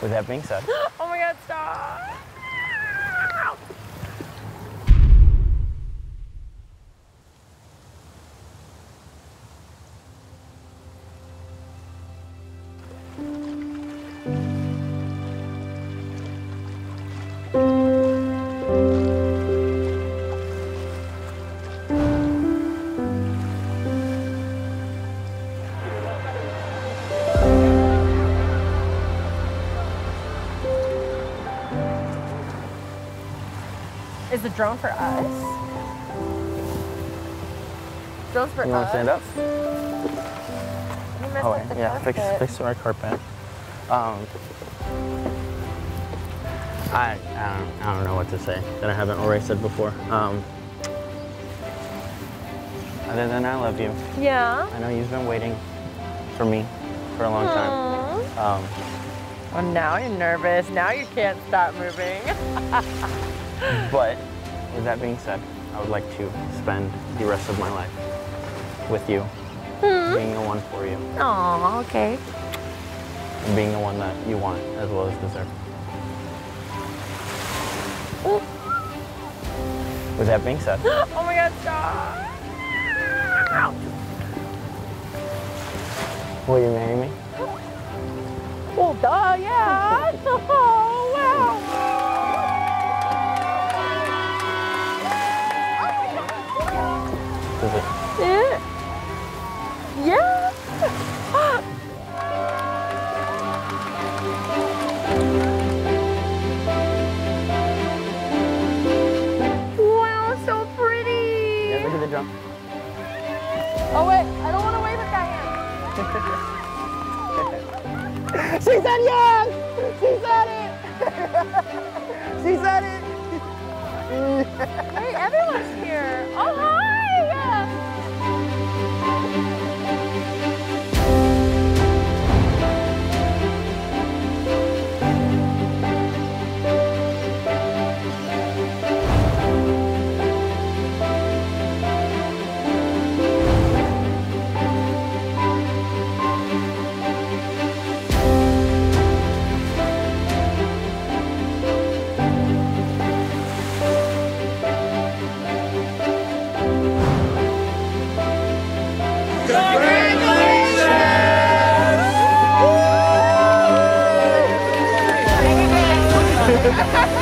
With that being said. Oh my God, stop. Is the drone for us? Drone's for us. You want to stand up? You messed Oh, up the yeah, carpet. fix our carpet. I don't know what to say that I haven't already said before. Other than I love you. Yeah. I know you've been waiting for me for a long time. Well, now you're nervous. Now you can't stop moving. But with that being said, I would like to spend the rest of my life with you, being the one for you, Aw, okay. and being the one that you want as well as deserve. Ooh. With that being said. Oh my God, stop. Will you marry me? Well, duh, yeah. Oh, wow. Is it? Yeah. Wow, so pretty. Yeah, look at the drum. Oh wait, I don't want to wave at that hand. She said yes! She said it! She said it! Hey, everyone's here. Oh, hi. Congratulations!